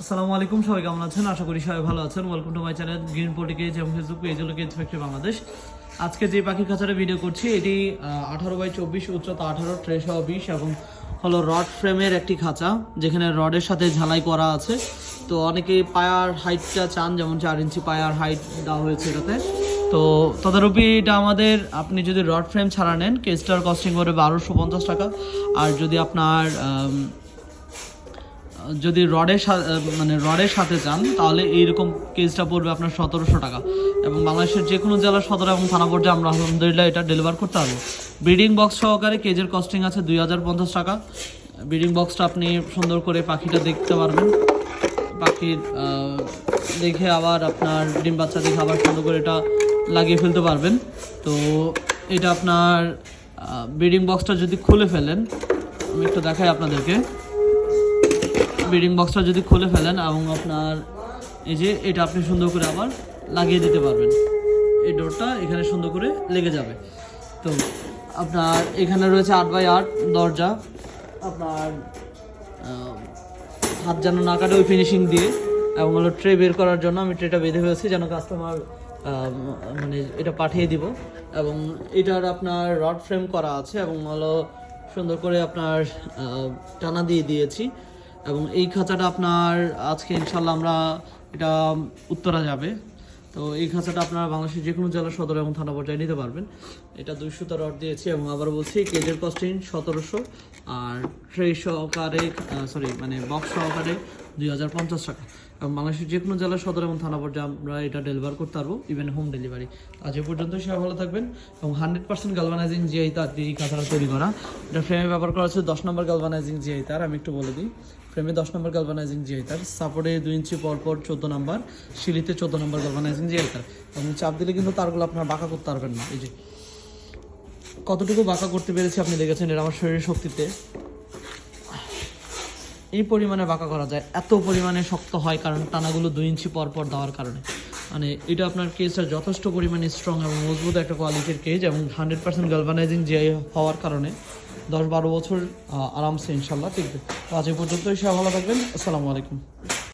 আসসালামু আলাইকুম, সবাই কেমন আছেন? আশা করি সবাই ভালো আছেন। Welcome to my channel green পলিটিকেজ এবং ফেসবুক পেজ হলো কেজ ফ্যাক্টরি বাংলাদেশ। আজকে যে পাখির খাঁচাটা ভিডিও করছি এটি 18x24, উচ্চতা 18, ট্রে সহ 20 এবং হলো রড ফ্রেমের একটি খাঁচা, যেখানে রডের সাথে ঝালাই করা আছে। তো অনেকে পায়ার হাইটটা চান, যেমন 4 ইঞ্চি পায়ার হাইট দেওয়া হয়েছে এটাতে। তো তদারূপী এটা আমাদের, আপনি যদি রড ফ্রেম ছাড়া নেন কেজটার কস্টিং করে 1250 টাকা। আর যদি আপনার যদি রডের সাথে চান তাহলে এইরকম কেজটা পড়বে আপনার 1700 টাকা। এবং বাংলাদেশের যে কোনো জেলার সদর এবং থানা পর্যায়ে আমরা আলহামদুলিল্লাহ এটা ডেলিভার করতে পারবো। ব্রিডিং বক্স সহকারে কেজের কস্টিং আছে 2050 টাকা। ব্রিডিং বক্সটা আপনি সুন্দর করে পাখিটা দেখতে পারবেন, পাখির দেখে আবার আপনার ডিম বাচ্চা দেখে আবার সুন্দর করে এটা লাগিয়ে ফেলতে পারবেন। তো এটা আপনার ব্রিডিং বক্সটা যদি খুলে ফেলেন, আমি একটু দেখাই আপনাদেরকে। ব্রিডিং বক্সটা যদি খুলে ফেলেন এবং আপনার এই যে এটা আপনি সুন্দর করে আবার লাগিয়ে দিতে পারবেন, এই ডোরটা এখানে সুন্দর করে লেগে যাবে। তো আপনার এখানে রয়েছে 8x8 দরজা, আপনার হাত যেন না কাটে ওই ফিনিশিং দিয়ে। এবং হলো ট্রে বের করার জন্য আমি ট্রেটা বেঁধে ফেলেছি যেন কাস্টমার মানে এটা পাঠিয়ে দিব। এবং এটার আপনার রড ফ্রেম করা আছে এবং হলো সুন্দর করে আপনার টানা দিয়ে দিয়েছি। এবং এই খাঁচাটা আপনার আজকে ইনশাল্লাহ আমরা এটা উত্তরা যাবে। তো এই খাঁচাটা আপনারা বাংলাদেশের যে কোনো জেলা সদর এবং থানা পর্যায়ে নিতে পারবেন। এটা 200 রড দিয়েছি এবং আবার বলছি কেজের কস্টিং 1700 আর ট্রে সহকারে বক্স সহকারে 2050 টাকা। এবং বাংলাদেশের যে কোনো জেলা সদর এবং থানা পর্যায়ে আমরা এটা ডেলিভার করতে পারবো, ইভেন হোম ডেলিভারি। আজ এ পর্যন্ত সবাই ভালো থাকবেন। এবং 100% গালভানাইজিং জিআই তার দিয়ে এই খাঁচাটা তৈরি করা। এটা ফ্রেমে ব্যবহার করা হচ্ছে 10 নম্বর গালভানাইজিং জিআই তার। আমি একটু বলে দিই, ফ্রেমে 10 নম্বর গালভানাইজিং জিআই তার, সাপোর্টে 2 ইঞ্চি পরপর 14 নম্বর, সিলিতে 14 নম্বর গালভানাইজিং জিআই তার। এবং চাপ দিলে কিন্তু তারগুলো আপনার বাঁকা করতে পারবেন না। এই যে কতটুকু বাঁকা করতে পেরেছি আপনি দেখেছেন, এটা আমার শরীরের শক্তিতে এই পরিমাণে বাঁকা করা যায়। এত পরিমাণে শক্ত হয় কারণ টানাগুলো 2 ইঞ্চি পরপর দেওয়ার কারণে। মানে এটা আপনার কেজটা যথেষ্ট পরিমাণে স্ট্রং এবং মজবুত একটা কোয়ালিটির কেজ এবং 100% গালভানাইজিং জিআই হওয়ার কারণে 10-12 বছর আরামসে ইনশাল্লাহ টিকবে। তো আজ এই পর্যন্তই, সবাই ভালো থাকবেন। আসসালামু আলাইকুম।